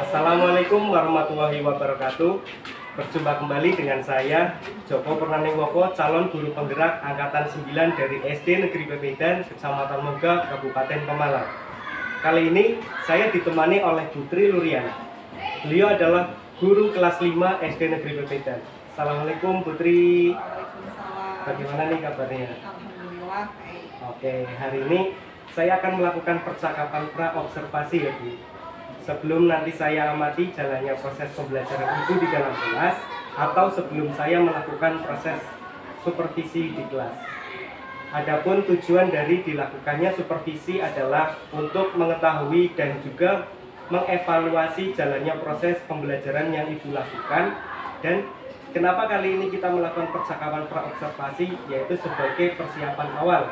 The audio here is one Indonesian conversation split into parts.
Assalamualaikum warahmatullahi wabarakatuh. Berjumpa kembali dengan saya Joko Purnaningwoko, calon guru penggerak angkatan 9 dari SD Negeri Pepedan, Kecamatan Moga, Kabupaten Pemalang. Kali ini saya ditemani oleh Putri Luriana. Beliau adalah guru kelas 5 SD Negeri Pepedan. Assalamualaikum Putri. Waalaikumsalam. Bagaimana nih kabarnya? Alhamdulillah baik. Oke, hari ini saya akan melakukan percakapan pra-observasi ya Bu. Sebelum nanti saya amati jalannya proses pembelajaran Ibu di dalam kelas, atau sebelum saya melakukan proses supervisi di kelas. Adapun tujuan dari dilakukannya supervisi adalah untuk mengetahui dan juga mengevaluasi jalannya proses pembelajaran yang Ibu lakukan. Dan kenapa kali ini kita melakukan percakapan pra-observasi, yaitu sebagai persiapan awal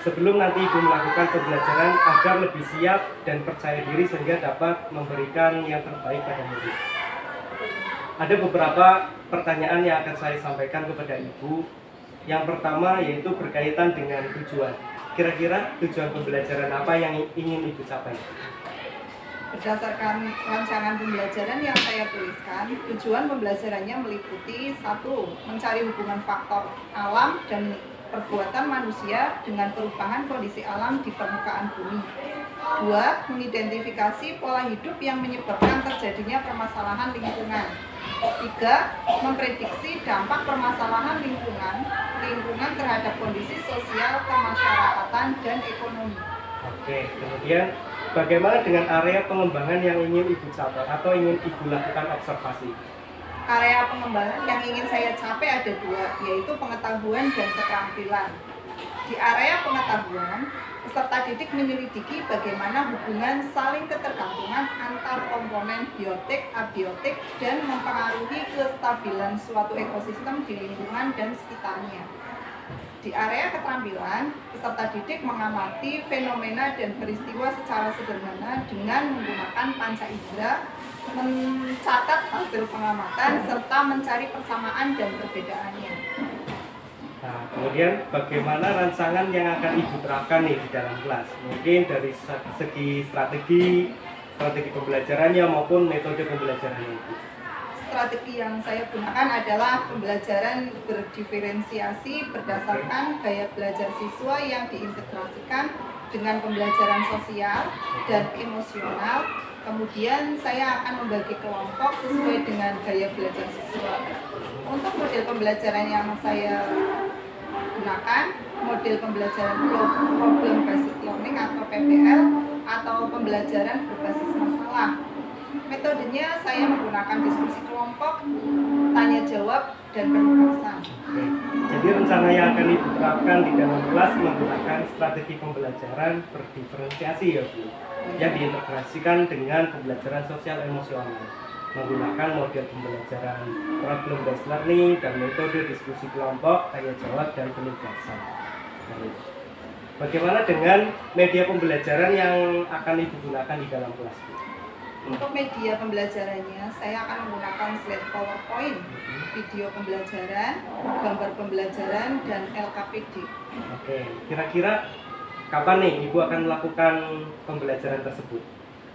sebelum nanti Ibu melakukan pembelajaran agar lebih siap dan percaya diri sehingga dapat memberikan yang terbaik pada murid. Ada beberapa pertanyaan yang akan saya sampaikan kepada Ibu. Yang pertama yaitu berkaitan dengan tujuan. Kira-kira tujuan pembelajaran apa yang ingin Ibu capai? Berdasarkan rancangan pembelajaran yang saya tuliskan, tujuan pembelajarannya meliputi 1. Mencari hubungan faktor alam dan perbuatan manusia dengan perubahan kondisi alam di permukaan bumi. 2. Mengidentifikasi pola hidup yang menyebabkan terjadinya permasalahan lingkungan. 3. Memprediksi dampak permasalahan lingkungan terhadap kondisi sosial, kemasyarakatan, dan ekonomi. Oke, kemudian bagaimana dengan area pengembangan yang ingin Ibu capai atau ingin Ibu lakukan observasi? Area pengembangan yang ingin saya capai ada 2, yaitu pengetahuan dan keterampilan. Di area pengetahuan, peserta didik menyelidiki bagaimana hubungan saling ketergantungan antar komponen biotik, abiotik, dan mempengaruhi kestabilan suatu ekosistem di lingkungan dan sekitarnya. Di area keterampilan, peserta didik mengamati fenomena dan peristiwa secara sederhana dengan menggunakan panca indera, mencatat hasil pengamatan, serta mencari persamaan dan perbedaannya. Nah, kemudian bagaimana rancangan yang akan Ibu terapkan nih di dalam kelas? Mungkin dari segi strategi pembelajarannya maupun metode pembelajarannya Ibu. Strategi yang saya gunakan adalah pembelajaran berdiferensiasi berdasarkan gaya belajar siswa yang diintegrasikan dengan pembelajaran sosial dan emosional. Kemudian saya akan membagi kelompok sesuai dengan gaya belajar siswa. Untuk model pembelajaran yang saya gunakan, model pembelajaran problem based learning atau PBL atau pembelajaran berbasis masalah. Metodenya saya menggunakan diskusi kelompok, tanya jawab, dan penugasan. Oke. Jadi rencana yang akan Ibu terapkan di dalam kelas menggunakan strategi pembelajaran berdiferensiasi ya Bu, yang diintegrasikan dengan pembelajaran sosial emosional, menggunakan model pembelajaran problem based learning dan metode diskusi kelompok, tanya jawab, dan penugasan. Bagaimana dengan media pembelajaran yang akan Ibu gunakan di dalam kelas Bu? Untuk media pembelajarannya, saya akan menggunakan slide PowerPoint, video pembelajaran, gambar pembelajaran, dan LKPD. Oke, kira-kira kapan nih Ibu akan melakukan pembelajaran tersebut?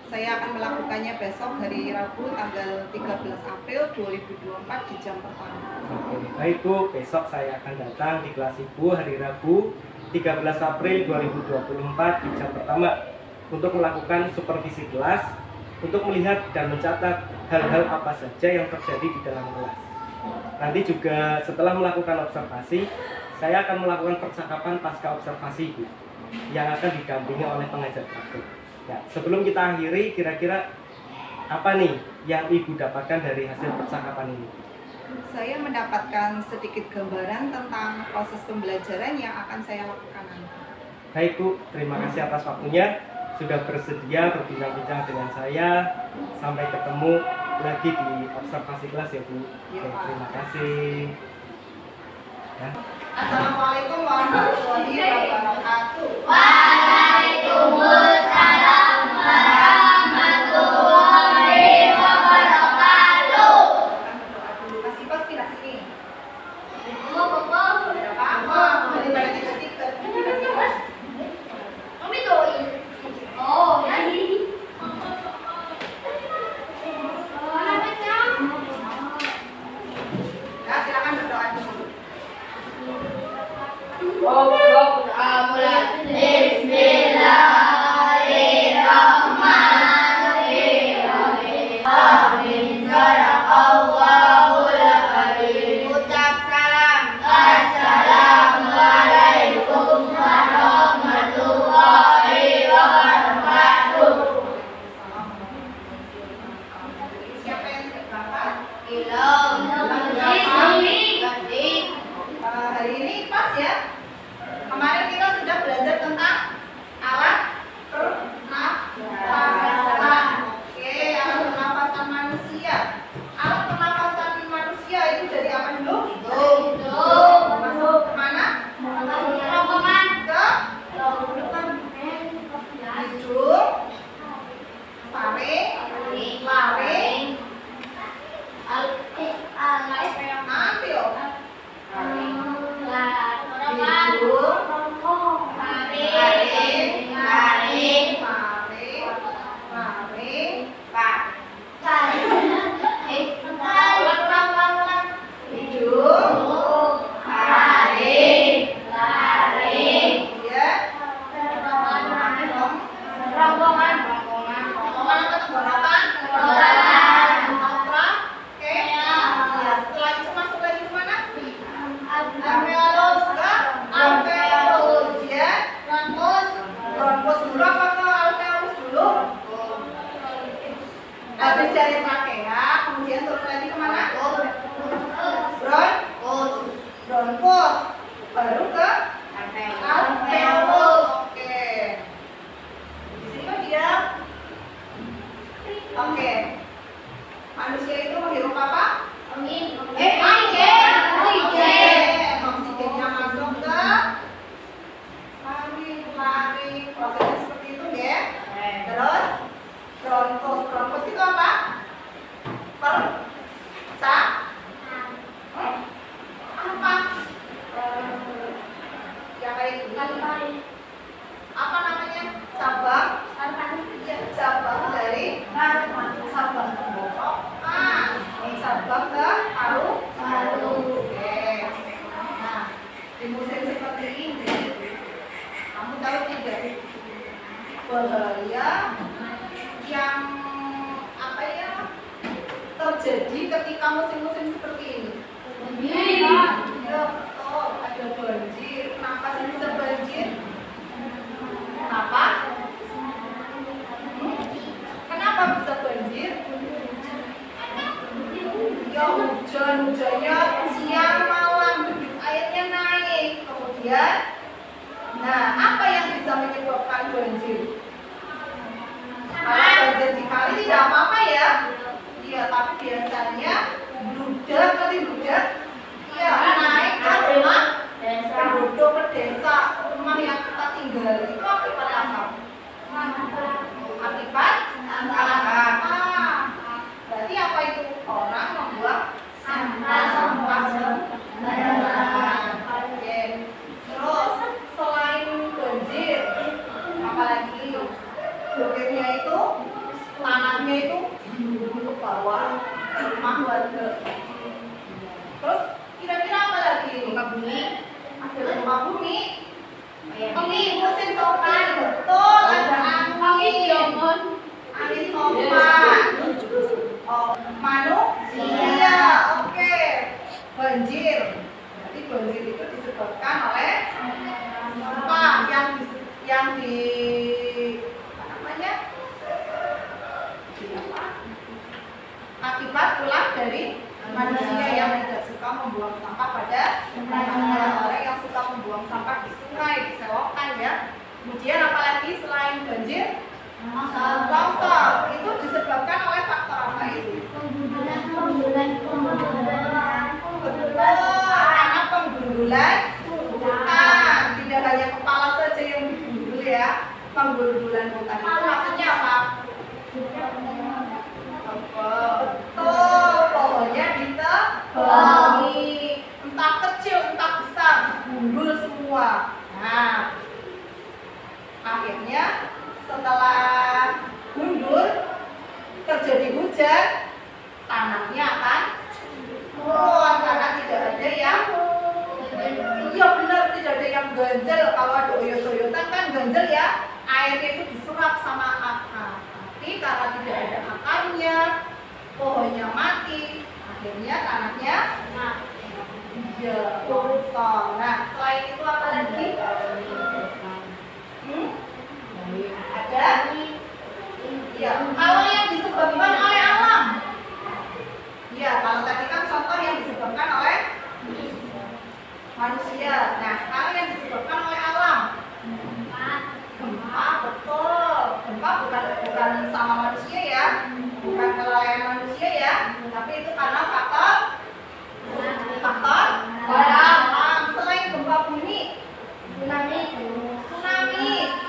Saya akan melakukannya besok hari Rabu tanggal 13 April 2024 di jam pertama. Oke, baik Bu, besok saya akan datang di kelas Ibu hari Rabu 13 April 2024 di jam pertama untuk melakukan supervisi kelas, untuk melihat dan mencatat hal-hal apa saja yang terjadi di dalam kelas. Nanti juga setelah melakukan observasi, saya akan melakukan percakapan pasca observasi Bu, yang akan didampingi oleh pengajar praktik. Ya, sebelum kita akhiri, kira-kira apa nih yang Ibu dapatkan dari hasil percakapan ini? Saya mendapatkan sedikit gambaran tentang proses pembelajaran yang akan saya lakukan nanti. Baik Bu, terima kasih atas waktunya. Sudah bersedia berbincang-bincang dengan saya. Sampai ketemu lagi di observasi kelas ya Bu. Ya, Oke, Pak. terima kasih. Ya. Assalamualaikum warahmatullahi wabarakatuh. Waalaikumsalam warahmatullahi wabarakatuh. Mas Ibas pindah sini. Bapak, Apa? Daripada tiga-tiga. Mami doi. Oh, jadi. Habis dari trakea, kemudian turun lagi kemana? Bronkus, baru ke alveolus. Oke. Di sini kok dia? Oke. Manusia itu menghirup apa? Oksigennya masuk ke laring. Prosesnya seperti itu ya. Terus bronkus itu apa? Apa? Yang kayak gini. Apa namanya? Cabang. Ya, cabang dari cabang tenggorokan. Cabang ke paru. Oke. Nah, di musim seperti ini, kamu tahu tidak bahaya yang apa ya terjadi ketika musim-musim seperti ini? Ya betul, ada banjir. Kenapa sih bisa banjir? Kenapa? Kenapa bisa banjir? Ya hujannya siang malam, debit airnya naik. Kemudian, nah apa yang bisa menyebabkan banjir? Kalau banjir di kali tidak apa-apa ya. Iya, tapi biasanya bludak iya naik ke rumah penduduk ke desa, rumah yang kita tinggali itu akibat apa? Akibat sampah. Berarti apa itu? Orang membuang sampah sembarangan. Oke. Terus selain banjir, apalagi bukitnya itu, tanahnya itu ke bawah rumah warga. Terus kira-kira apa lagi? Gempa bumi. Ada gempa bumi. Musim topan. Betul. Ada angin topan. Manusia. Oke. Banjir. Jadi banjir itu disebabkan oleh sampah yang di akibat ulah dari manusia yang tidak suka membuang sampah pada orang yang suka membuang sampah di sungai, di selokan ya. Kemudian apalagi selain banjir, longsor itu disebabkan oleh faktor apa itu? Karena penggundulan hutan. Tidak hanya kepala saja yang digundul ya. Penggundulan hutan itu maksudnya apa? Betul, pohonnya ditebangi, entah kecil entah besar, gundul semua. Nah, akhirnya setelah gundul terjadi hujan, tanahnya akan turun karena tidak ada yang iya benar, tidak ada yang ganjel. Kalau ada oyot-oyotan kan ganjel ya, airnya itu diserap sama akar. Tapi karena tidak ada akarnya, pohonnya mati, akhirnya tanahnya kosong. Nah, selain itu apa lagi? Ada? Ya, kalau yang disebabkan oleh alam. Ya, kalau tadi kan contoh yang disebabkan oleh manusia. Nah, sekarang yang disebabkan oleh alam. Gempa, betul. Gempa bukan sama manusia ya, bukan kelalaian manusia ya, tapi itu karena faktor alam. Selain gempa bumi, tsunami.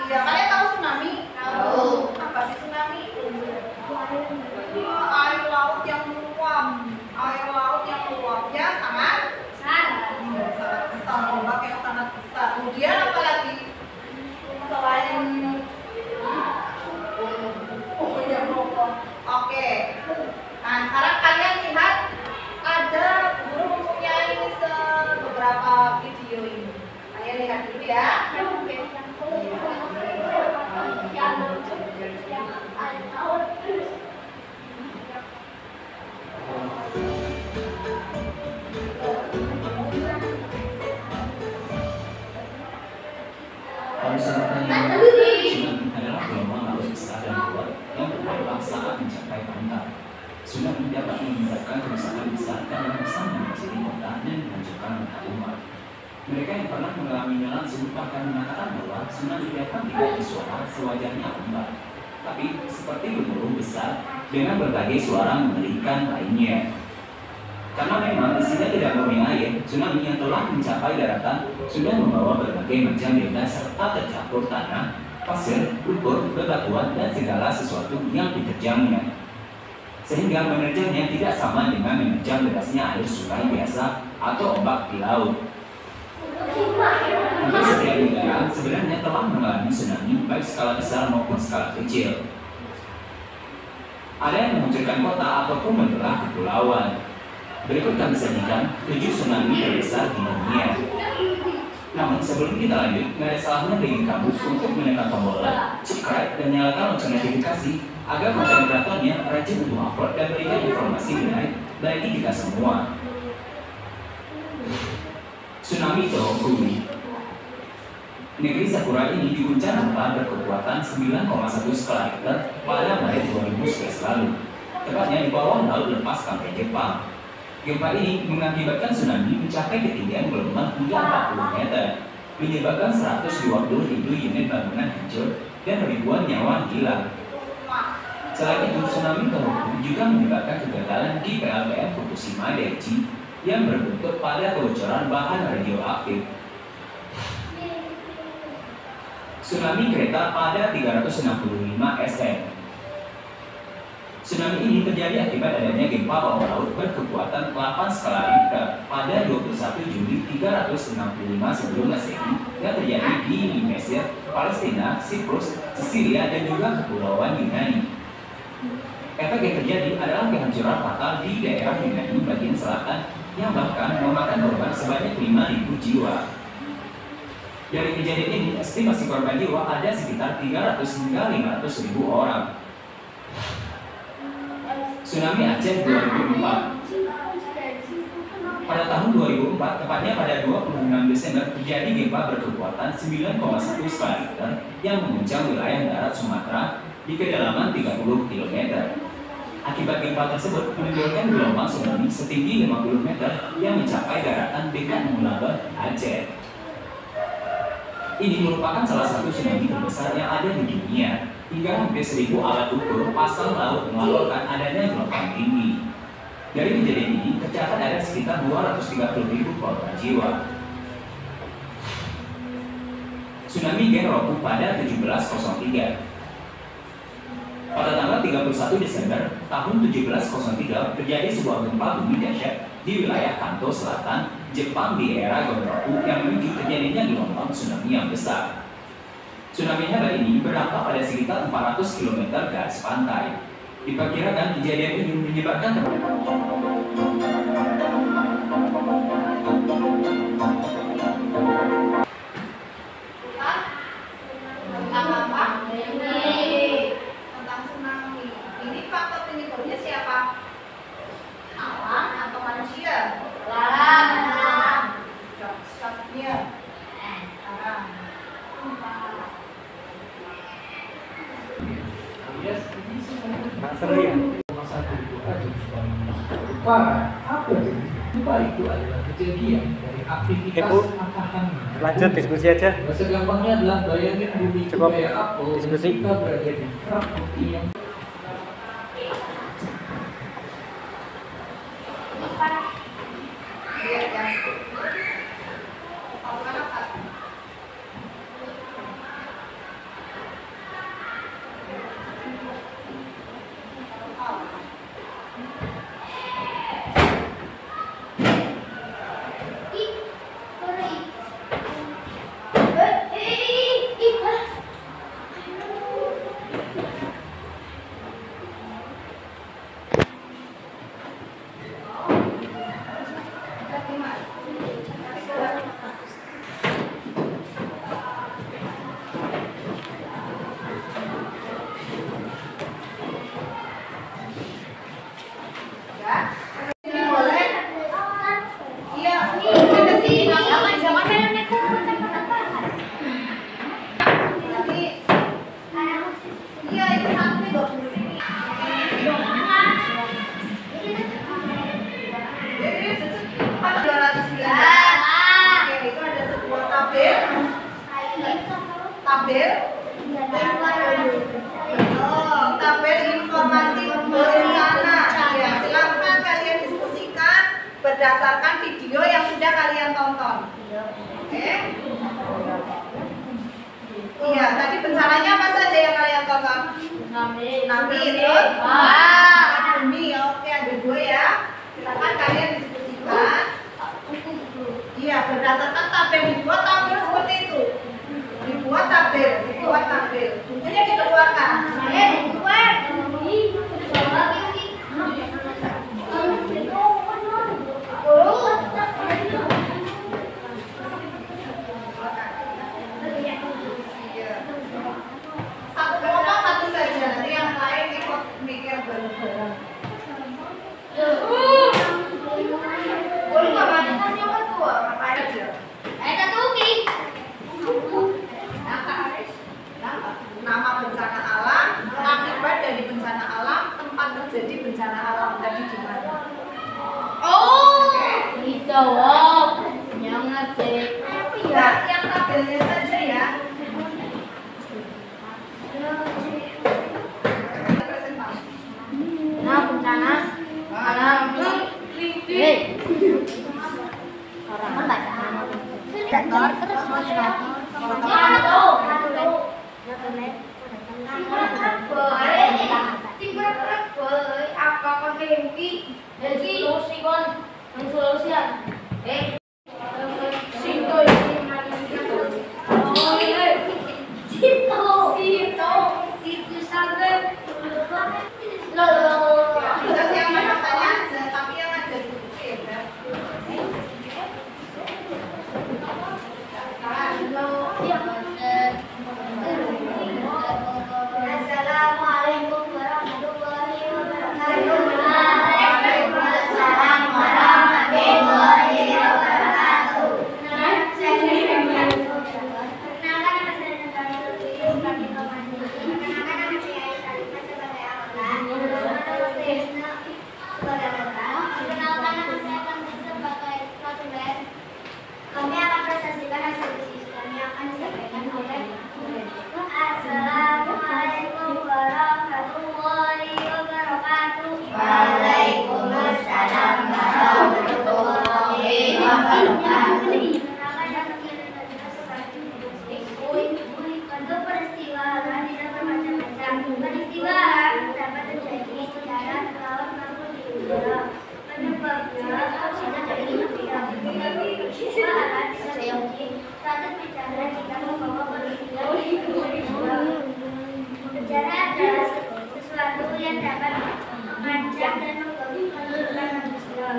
Ya, kalian tahu tsunami? Tahu. Apa sih tsunami? mencapai pantai. Tsunami dapat menyebabkan kerusakan besar karena bisa menjadi kota dan menghancurkan rumah. Mereka yang pernah mengalaminya langsung bahkan mengatakan bahwa tsunami dapat diganti suara sewajarnya ombak, tapi seperti gemuruh besar dengan berbagai suara mengerikan lainnya. Karena memang isinya tidak murni air, tsunami yang telah mencapai daratan sudah membawa berbagai macam benda serta tercampur tanah, pasir, lumpur, bebatuan, dan segala sesuatu yang diterjangnya. Sehingga menerjangnya tidak sama dengan menerjang derasnya air sungai biasa atau ombak di laut. Untuk setiap negara sebenarnya telah mengalami tsunami baik skala besar maupun skala kecil. Ada yang menghancurkan kota ataupun membelah kepulauan. Berikut kami sajikan 7 tsunami terbesar di dunia. Namun sebelum kita lanjut, nggak ada salahnya bagi kamu untuk menekan tombol like, subscribe, dan nyalakan lonceng notifikasi agar konten kreatornya rajin untuk upload dan berikan informasi menarik bagi kita semua. Tsunami Tohoku. Negeri Sakura ini diguncang gempa berkekuatan 9,1 skala Richter pada Maret 2011 lalu, tepatnya di bawah laut lepas pantai Jepang. Gempa ini mengakibatkan tsunami mencapai ketinggian gelombang hingga 40 meter, menyebabkan 120.000 unit bangunan hancur dan ribuan nyawa hilang. Selain itu, tsunami Tohoku juga menyebabkan kegagalan di PLTU Fukushima Daiichi yang berbuntut pada kebocoran bahan radioaktif. Tsunami Kreta pada 365 SM. Tsunami ini terjadi akibat adanya gempa bawah laut berkekuatan 8 skala Richter pada 21 Juli 365 sebelum Masehi yang terjadi di Mesir, Palestina, Siprus, Sisilia, dan juga kepulauan Yunani. Efek yang terjadi adalah kehancuran fatal di daerah Yunani bagian selatan yang bahkan memakan korban sebanyak 5.000 jiwa. Dari kejadian ini, estimasi korban jiwa ada sekitar 300 hingga 500.000 orang. Tsunami Aceh 2004. Pada tahun 2004, tepatnya pada 26 Desember, terjadi gempa berkekuatan 9,1 skala Richter yang mengguncang wilayah darat Sumatera di kedalaman 30 km. Akibat gempa tersebut menimbulkan gelombang tsunami setinggi 50 meter yang mencapai daratan dekat Mulaba, Aceh. Ini merupakan salah satu tsunami terbesar yang ada di dunia. Hingga hampir 1.000 alat ukur pasang laut melaporkan adanya gelombang tinggi. Dari kejadian ini tercatat ada sekitar 230.000 korban jiwa. Tsunami Genroku pada 1703. Pada tanggal 31 Desember tahun 1703 terjadi sebuah gempa bumi dahsyat di wilayah Kanto Selatan, Jepang di era Genroku yang memicu terjadinya gelombang tsunami yang besar. Tsunami hebat ini berdampak pada sekitar 400 km garis pantai. Diperkirakan kejadian ini menyebabkan Tentang apa? Tentang tsunami. Ini faktor penyebabnya siapa? Alam atau manusia? Alam. Siapnya? Alam. Seru ya? Apa itu? Gempa itu adalah kejadian dari aktivitas Bu, matahari. lanjut diskusi aja. Bahasa gampangnya adalah bayangin bumi itu Cukup. kayak apel. Diskusi. Kita berada di kerak putih yang Lihat yang apa apa? Iya, tadi bencananya apa saja yang kalian tonton? Tsunami, terus bumi. Oke, ada 2 ya. Silakan kalian diskusikan. Iya, berdasarkan tabel dibuat tabel seperti itu. Dibuat tabel. Buktinya dikeluarkan. Satu kelompok satu saja, nanti yang lain ikut mikir bareng-bareng. Nama bencana alam, akibat dari bencana alam, tempat terjadi bencana alam tadi di mana? Ya, yang tabelnya saja ya. Presentasi. Bisa yang mana tanya aja, tapi yang ada di buku ya, Beb. Assalamualaikum warahmatullahi wabarakatuh. Waalaikumsalam warahmatullahi wabarakatuh. Perkenalkan nama saya Natalia Lutfi sebagai komandan. Perkenalkan nama saya Aisyah sebagai anggota. Perkenalkan nama saya Yusna sebagai anggota. Perkenalkan nama saya Kamil sebagai petugas. Kami akan presentasikan hasil diskusi kami akan disampaikan oleh Assalamualaikum warahmatullahi wabarakatuh. Waalaikumsalam warahmatullahi wabarakatuh. Untuk peristiwa alam tidak bermacam-macam. Peristiwa alam dapat terjadi secara laut maupun di udara. Penyebabnya bisa terjadi peristiwa alam bisa terjadi suatu bencana jika membawa peristiwa bencana adalah sesuatu yang dapat mengancam dan mengganggu kehidupan manusia.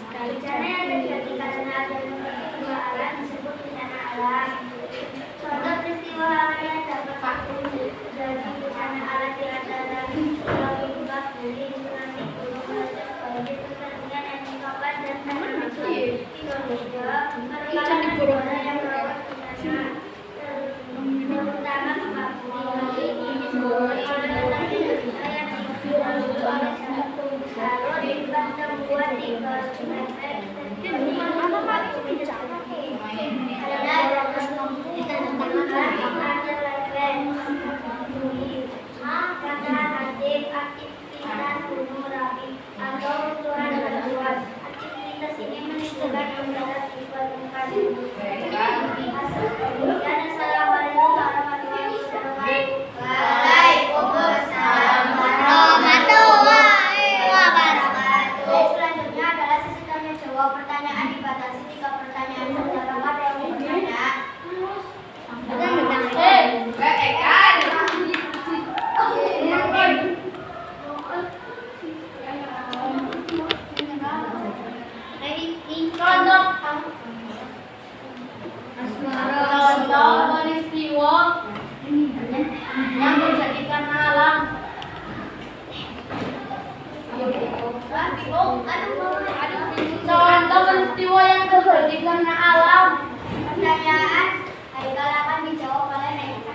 Bencana yang terjadi karena adanya peristiwa alam disebut bencana alam. Contoh peristiwa alam yang dapat terjadi bencana alam di antara gempa bumi, tsunami, gunung meletus, banjir, perkeringan, angin dan termasuk Indonesia merupakan negara yang melakukan bencana terutama gempa bumi. Ini disebut oleh Indonesia yang dibantu oleh satu lalu dibantuan di aktivitas gunung Merapi atau Tuhan Batuan. Aktivitas ini menunjukkan udara di permukaan bumi. Dan assalamualaikum warahmatullahi wabarakatuh. Waalaikumsalam warahmatullahi wabarakatuh. Selanjutnya adalah sesi tanya jawab. Pertanyaan dibatasi 3 pertanyaan saja. Apakah ada yang mau bertanya? Contoh peristiwa yang terjadi karena alam. Contoh peristiwa yang terjadi karena alam. Pertanyaan Haikal akan dijawab oleh Neka.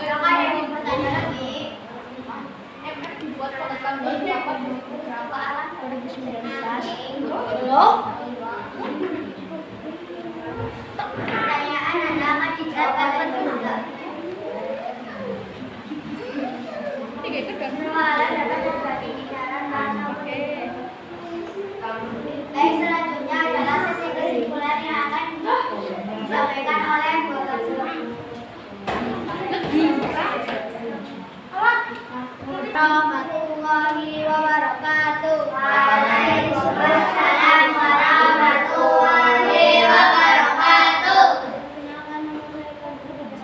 Silakan yang mau bertanya lagi. Buat pengekan berapa Alam 2019. Pertanyaan Anda akan dijawab oleh Neka. Semua alam dapat terjadi di dalam tanah. Baik, selanjutnya warahmatullahi wabarakatuh. Waalaikumsalam warahmatullahi wabarakatuh.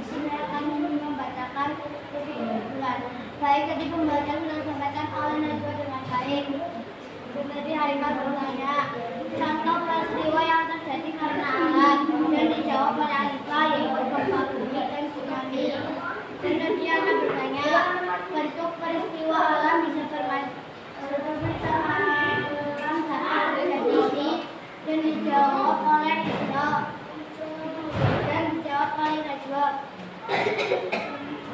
Saya akan membacakan bulan. Baik, tadi pembacaan sudah disampaikan oleh Najwa dengan baik. Tadi Haikal bertanya, contoh peristiwa yang terjadi karena alam, dan dijawab oleh Alifah yaitu gempa bumi dan tsunami. Dan tadi akan bertanya, bentuk peristiwa alam bisa bermacam-macam saat terjadi, dan dijawab oleh Najwa.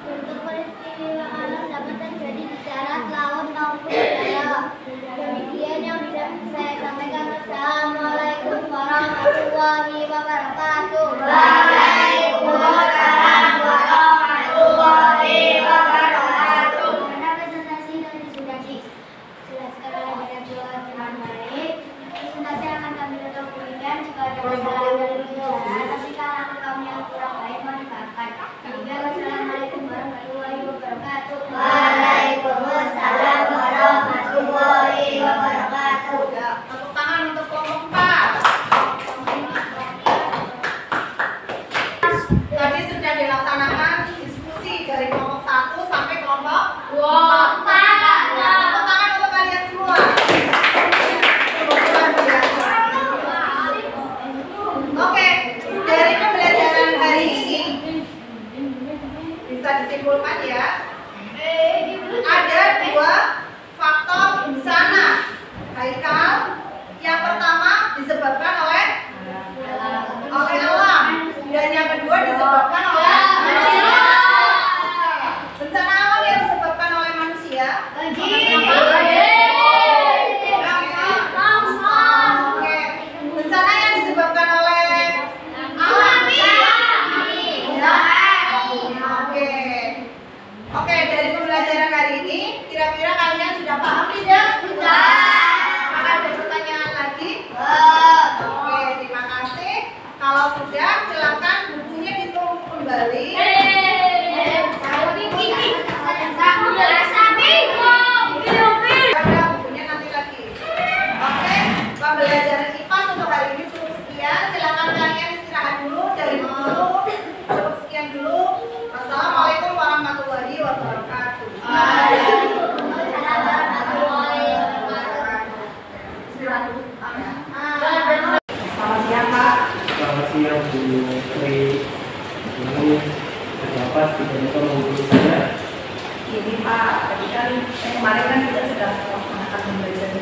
Bentuk peristiwa alam dapat terjadi di darat, laut, maupun udara. Demikian yang bisa saya sampaikan. Assalamualaikum warahmatullahi wabarakatuh. Waalaikumsalam warahmatullahi wabarakatuh. Karena presentasi tadi sudah dijelaskan oleh Najwa dengan baik, presentasi akan kami tutup demikian. Jika ada kesalahan dari pembicara, tapi kalau kami yang kurang baik mohon dimaafkan. Wassalamualaikum warahmatullahi wabarakatuh. Waalaikumsalam warahmatullahi wabarakatuh. Tepuk tangan untuk kelompok 4. Tadi sudah dilaksanakan diskusi dari kelompok 1 sampai kelompok 2. Tepuk tangan untuk kalian semua. Oke, dari pembelajaran hari ini bisa disimpulkan ya, ada 2 faktor bencana. Haikal, yang pertama disebabkan oleh alam, dan yang kedua disebabkan oleh manusia. Bencana alam yang disebabkan oleh manusia. Oke, bencana yang disebabkan oleh alam. Oke, dari pembelajaran hari ini, kira-kira kalian sudah paham tidak? Apakah ada pertanyaan lagi? Oke, terima kasih. Kalau sudah, silakan bukunya ditumpuk kembali. Ada bukunya nanti lagi. Oke, pembelajaran IPA untuk hari ini cukup sekian. Silakan kalian istirahat dulu dari buku. Cukup sekian dulu. Wassalamualaikum warahmatullahi wabarakatuh. Istirahat dulu. Selamat siang, Pak. Selamat siang Bu Tri. Ini terdapat tidak lupa menghubungi saya. Ini Pak, tadi kan kemarin kan kita sudah melaksanakan pembelajaran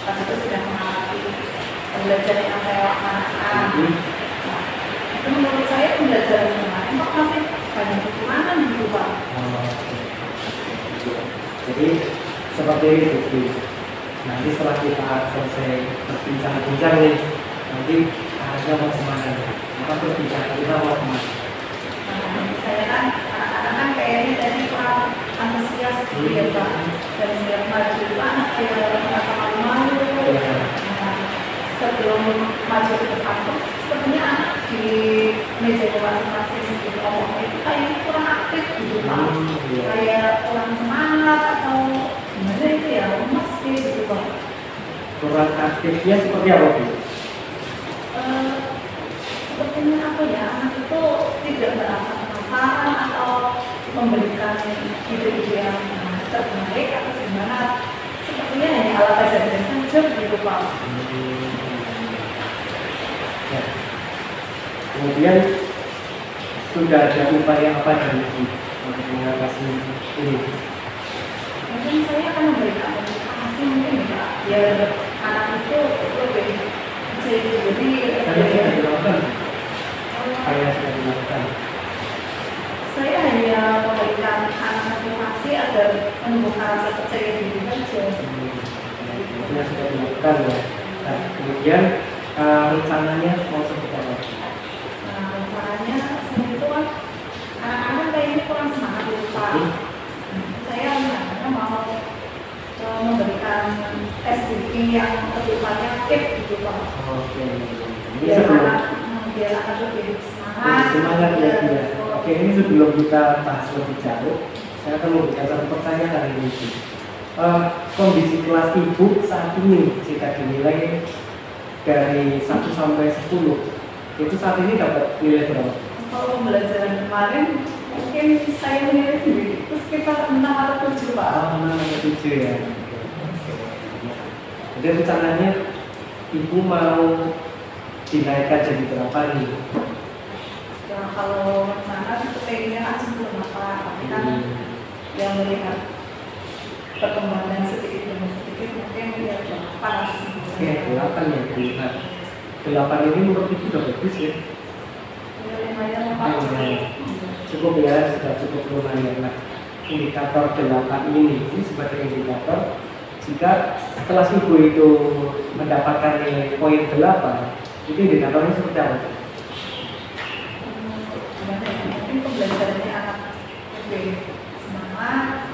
pas itu sudah mengalami pembelajaran yang saya laksanakan. Itu menurut saya pembelajaran kemarin kok masih banyak kekurangan gitu Pak. Jadi seperti itu Bu. Nanti setelah kita selesai berbincang-bincang nih, nanti arahnya mau kemana? Maka perbincangan kita mau kemana? Saya kan anak-anak kan kayaknya tadi kurang antusias gitu ya Pak. Dan setiap maju itu anak kayak merasa malu-malu. Sebelum maju ke depan tuh sepertinya anak di meja masing-masing gitu ngomongnya itu kayaknya kurang aktif gitu Pak. Kayak kurang semangat atau gimana itu ya, lemes gitu Pak. Kurang aktifnya seperti apa Bu? Sepertinya apa ya, anak itu tidak merasa penasaran atau memberikan ide-ide yang terbaik atau gimana. Sepertinya hanya ala kadarnya saja gitu Pak. Ya. Kemudian sudah ada upaya apa dari Bu untuk mengatasi ini? Mungkin saya akan memberikan edukasi mungkin ya Pak, biar anak itu lebih jadi Tadi sudah dilakukan. Saya sudah dilakukan. saya hanya memberikan anak motivasi agar menumbuhkan rasa percaya diri saja. Sudah dilakukan ya. Nah, kemudian rencananya mau seperti apa? Nah, rencananya seperti itu kan anak-anak kayaknya kurang semangat gitu Pak. Saya rencananya mau memberikan SDG yang kedepannya aktif gitu Pak. Oke. Ini Biar sebelum biar anak lebih lebih semangat. semangat ya. Oke, ini sebelum kita bahas lebih jauh, saya akan memberikan satu pertanyaan ini. Kondisi kelas ibu saat ini jika dinilai dari 1 sampai 10, itu saat ini dapat nilai berapa? Kalau pembelajaran kemarin mungkin saya menilai sendiri itu sekitar 6 atau 7 Pak. 6 atau 7 ya. Jadi rencananya ibu mau dinaikkan jadi berapa nih? Ya, kalau rencana sepertinya kan sebelum apa, tapi kan yang melihat perkembangan sedikit demi sedikit mungkin ya panas. Oke, 8 ya Bu. Nah, 8 ini menurut ibu sudah bagus ya? Ya lumayan Pak. Cukup ya, sudah cukup lumayan. Nah, indikator 8 ini sebagai indikator jika kelas ibu itu mendapatkan nilai poin 8, itu indikatornya seperti apa? Mungkin pembelajarannya anak lebih semangat,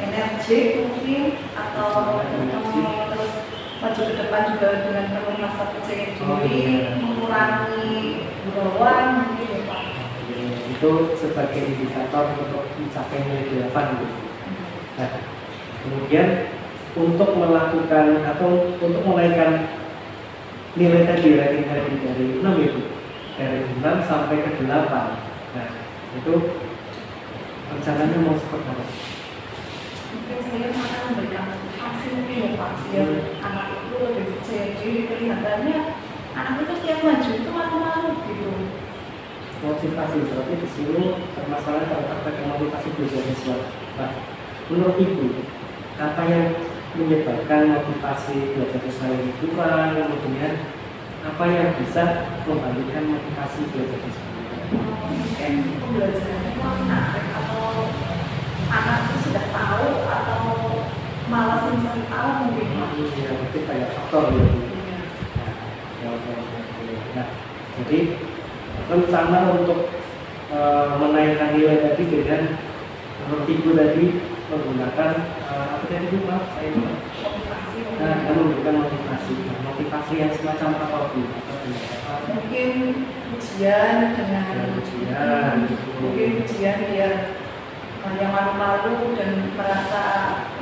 energi mungkin, atau terus maju ke depan juga dengan penuh rasa percaya diri, mengurangi gurauan mungkin ya Pak. Itu sebagai indikator untuk mencapai nilai 8 gitu. Nah, kemudian untuk melakukan atau untuk menaikkan nilai tadi rating tadi dari 6 itu dari 6 sampai ke 8. Nah, itu rencananya mau seperti apa? Mungkin saya akan memberikan motivasi mungkin ya Pak, biar anak itu lebih percaya diri. Kelihatannya anak itu setiap maju itu malu-malu gitu. Motivasi berarti di sini permasalahan terletak pada motivasi belajar siswa. Nah, menurut ibu apa yang menyebabkan motivasi belajar siswa yang kurang, kemudian apa yang bisa membangkitkan motivasi belajar siswa? Mungkin pembelajarannya kurang menarik, atau anak itu sudah tahu atau malas mencari tahu mungkin Pak. Ya, itu banyak faktor ya. Nah, jadi rencana untuk menaikkan nilai tadi dengan menurut ibu tadi menggunakan apa tadi Bu? Maaf, saya lupa. Motivasi Nah, kita memberikan motivasi. Nah, motivasi yang semacam apa Bu? mungkin ujian dengan mungkin ujian biar yang malu-malu dan merasa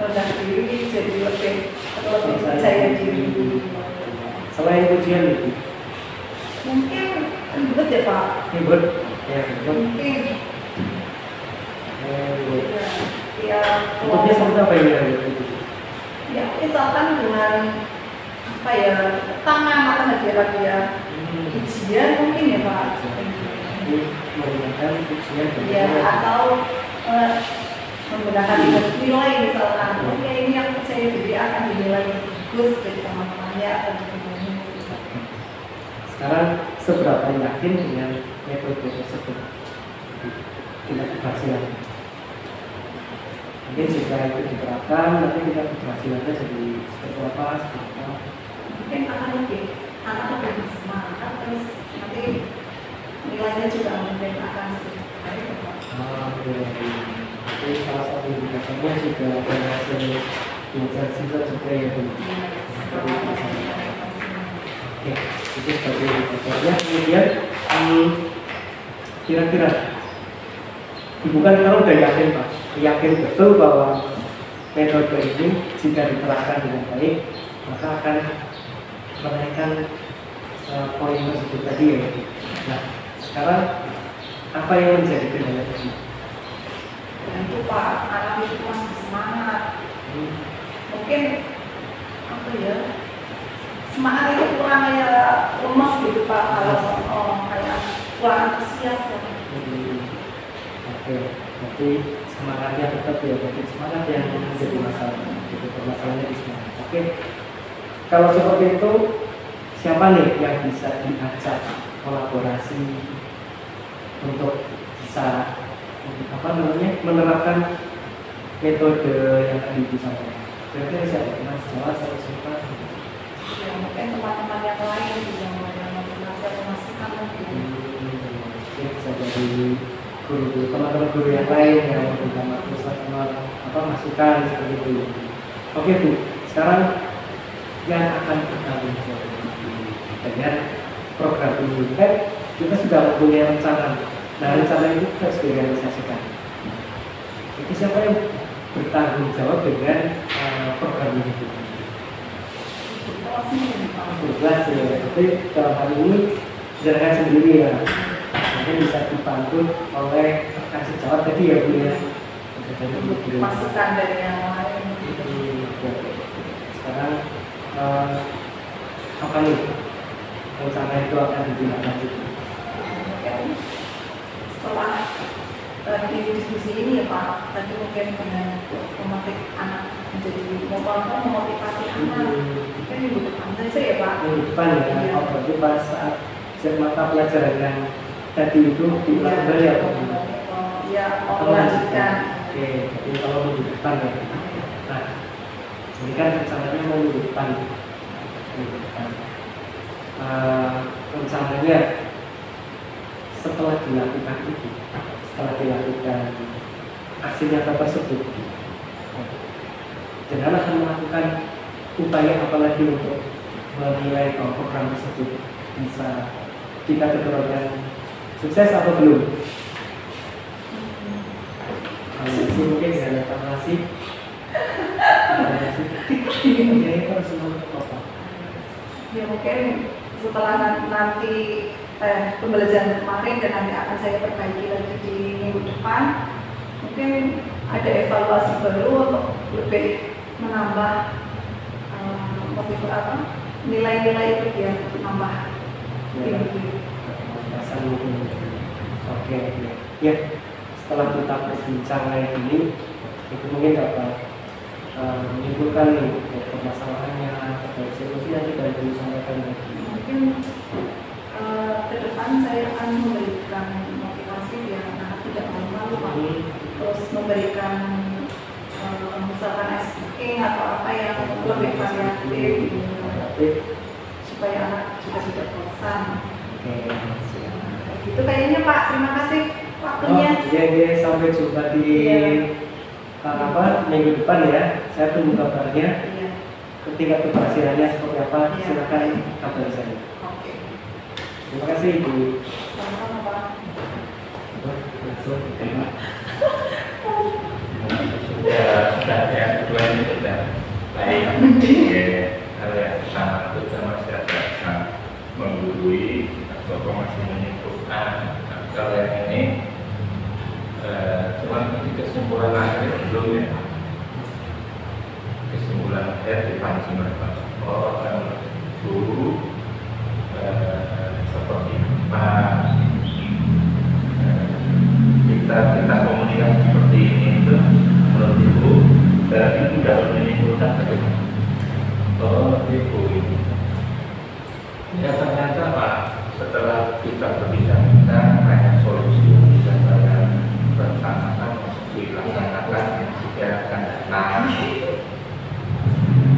rendah diri jadi lebih percaya diri. Selain ujian itu, Mungkin ribet ya Pak. ribet, ya ribet. Mungkin Ribet. ya Untuknya seperti apa ini ribet itu? ya misalkan dengan apa ya tangan atau hadiah ujian mungkin ya Pak. Ini menggunakan ujian Ya atau menggunakan nilai misalkan. Oke ini yang percaya diri akan dinilai bagus dari teman-temannya atau teman-temannya. Sekarang seberapa yakin dengan metode tersebut? Tidak keberhasilan. Mungkin jika itu diterapkan, nanti tidak keberhasilannya jadi seperti apa? Mungkin akan lebih semangat, terus nanti nilainya juga mungkin akan lebih baik. Jadi salah satu indikatornya juga berhasil belajar siswa juga ya Bu. Oke, itu sebagai indikatornya. Kemudian kira-kira ibu kan kalau udah yakin Pak, yakin betul bahwa metode ini jika diterapkan dengan baik maka akan menaikkan poin tersebut tadi ya. Nah, sekarang apa yang menjadi kendala tadi? Dan itu Pak, anak itu masih semangat. Mungkin apa ya? Semangat itu kurang ya lemes gitu Pak, kalau kayak kurang antusias ya. Oke, berarti semangatnya tetap ya, berarti semangat yang menjadi masalah, itu permasalahannya di semangat. Oke, kalau seperti itu siapa nih yang bisa diajak kolaborasi untuk bisa menerapkan metode yang tadi disampaikan? Kira-kira siapa? Mas Jawa atau siapa? Ya mungkin teman-teman yang lain bisa memastikan mungkin. Bisa jadi guru, teman-teman guru yang lain yang memberikan masukan seperti itu. Oke Bu, sekarang yang akan bertanggung jawab dengan program ini kan kita sudah mempunyai rencana. Nah rencana itu kita harus direalisasikan. Jadi siapa yang bertanggung jawab dengan program ini? Tugas ya, tapi dalam hal ini jalankan sendiri ya. Mungkin bisa dibantu oleh rekan sejawat tadi ya Bu ya. Masukan dari yang lain. Sekarang apa nih rencana itu akan ditindaklanjuti? Setelah di diskusi ini ya Pak, tadi mungkin dengan memetik anak menjadi memotivasi anak, mungkin minggu depan saja ya Pak. Minggu depan ya, oh berarti pas saat mata pelajaran yang tadi itu diulang kembali ya Pak? Ya, melanjutkan. Oke, jadi kalau minggu depan ya. Nah, ini kan rencananya mau minggu depan. Rencananya setelah dilakukan itu, setelah dilakukan aksi nyata tersebut, jangan akan melakukan upaya apa lagi untuk menilai bahwa program tersebut bisa kita kedepankan sukses atau belum. Mungkin ada evaluasi. Ini harus apa? Ya mungkin setelah nanti pembelajaran kemarin dan nanti akan saya perbaiki lagi di minggu depan, mungkin ada evaluasi baru untuk lebih menambah motivasi apa nilai-nilai itu biar menambah tinggi. Oke. Ya, setelah kita berbincang kayak gini, itu mungkin dapat menimbulkan permasalahannya atau solusi yang tidak disampaikan lagi. Mungkin ke depan saya akan memberikan motivasi biar anak tidak malu-malu Pak. Terus memberikan misalkan SPK atau apa yang lebih variatif supaya anak juga tidak bosan. Itu kayaknya Pak, terima kasih waktunya. Iya, sampai jumpa di minggu depan ya. Saya tunggu kabarnya. Iya. Ketika keberhasilannya seperti apa, silakan kabari saya. Oke. Terima kasih Ibu. Sama-sama Pak. Sudah yang kedua ini sudah baik. Kalau yang pertama itu sama saya bisa menggurui atau masih menyimpulkan. Kalau yang ini cuma nanti kesimpulan akhir belum ya. Kesimpulan akhir di panci mereka. Guru seperti apa kita komunikasi seperti ini itu menurut Ibu dan itu dapat menyimpulkan bagaimana? Ibu ya ternyata Pak, setelah kita berbincang banyak solusi yang bisa saya rencanakan untuk dilaksanakan jika akan datang.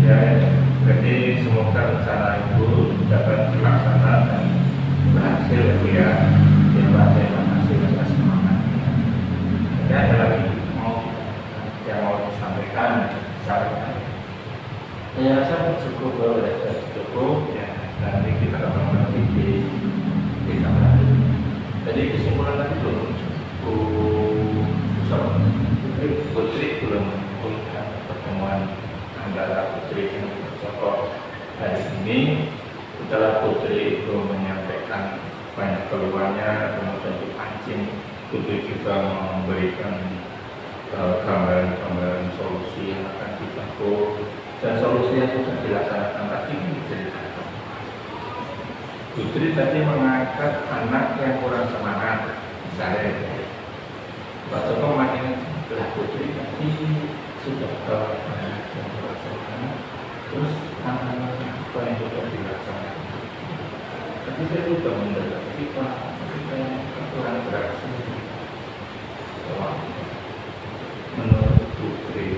Ya, jadi semoga rencana itu dapat dilaksanakan dan berhasil ya. Terima kasih atas semangatnya. Ya, ada lagi yang mau disampaikan, sampaikan. Ya, saya cukup ya. Nanti kita akan meneliti di kamar. Jadi kesimpulan tadi belum Putri belum melakukan pertemuan antara Putri dan Joko hari ini. Setelah Putri itu menyampaikan banyak keluhannya, kemudian dipancing, Putri juga memberikan gambaran-gambaran solusi yang akan ditempuh dan solusi yang sudah dilaksanakan tadi diceritakan. Putri tadi mengangkat anak yang kurang semangat, misalnya Pak Joko makin lah Putri tadi sudah yang kurang semangat, terus anak-anak apa yang sudah dilaksanakan. Tapi saya juga mendapati Pak, kita yang kurang berhasil. Menurut Putri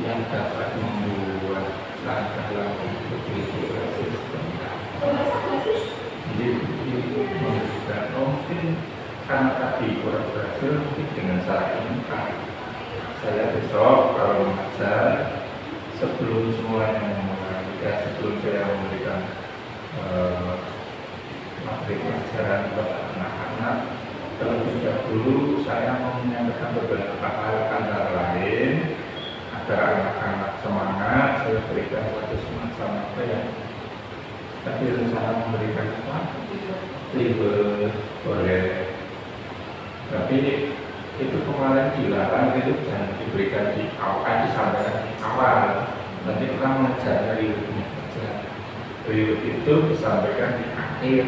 yang dapat membuat langkah-langkah Putri berhasil seperti apa? Jadi memberikan mungkin karena tadi kurang berhasil mungkin dengan cara ini Pak. Saya besok kalau mengajar sebelum semuanya memulai, sebelum saya memberikan materi pelajaran kepada anak-anak, terlebih dahulu saya mau menyampaikan beberapa hal antara lain agar anak-anak semangat. Saya berikan suatu semacam apa ya, tapi rencana memberikan apa? Libur boleh, tapi itu kemarin dilarang, itu jangan diberikan di awal, disampaikan di awal. Nanti orang mengejar ributnya saja. Ribut itu disampaikan di akhir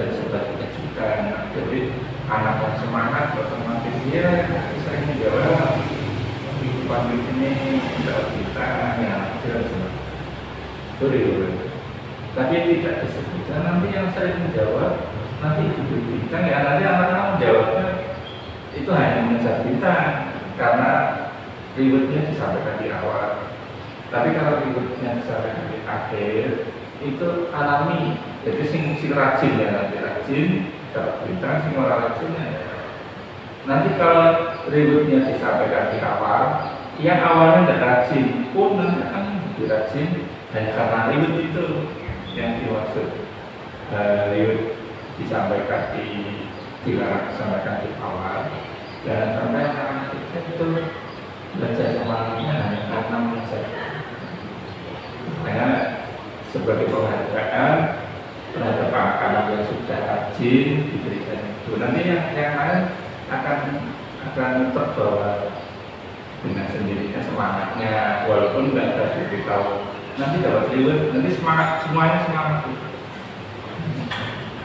dan sebagai kejutan. Jadi anak yang semangat otomatis dia bisa menjawab kehidupan ini tidak kita ya jelas itu ribut. Tapi tidak disebutkan nanti yang saya menjawab nanti ibu bintang ya, nanti anak-anak menjawabnya itu hanya mengejar bintang karena ributnya disampaikan di awal. Tapi kalau ributnya disampaikan di akhir itu alami. Jadi sing rajin ya nanti rajin dapat bintang, sing ora rajin ya. Nanti kalau ributnya disampaikan di awal, yang awalnya tidak rajin pun nanti akan jadi rajin hanya karena ribut itu yang dimaksud. Ribut disampaikan dilarang disampaikan di awal, dan sampai anak-anak kita itu belajar semangatnya hanya karena belajar. Karena sebagai penghargaan terhadap anak-anak yang sudah rajin diberikan itu, nanti yang lain akan terbawa dengan sendirinya semangatnya, walaupun nggak ada diberitahu. Nanti dapat reward, nanti semangat, semuanya semangat.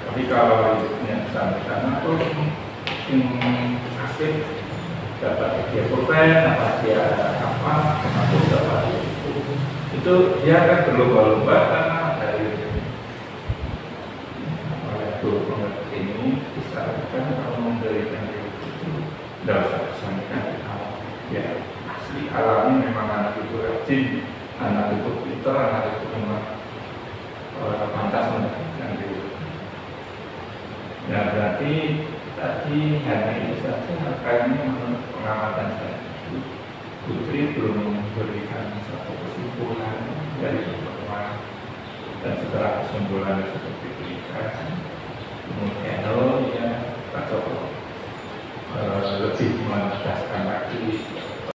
Tapi kalau yang disampaikan aku yang aktif dapat hadiah pulpen, apa dia apa, termasuk dapat itu dia akan berlomba-lomba karena dari oleh guru pengerti ini disarankan kalau memberikan itu tidak usah disampaikan di awal. Ya asli alami memang anak itu rajin, anak itu pintar, anak itu memang pantas mendapatkan itu. Ya berarti tadi hanya itu saja kayaknya menurut pengamatan saya. Putri belum memberikan satu kesimpulan dari pertemuan, dan setelah kesimpulan seperti diberikan kemudian ya Pak Joko lebih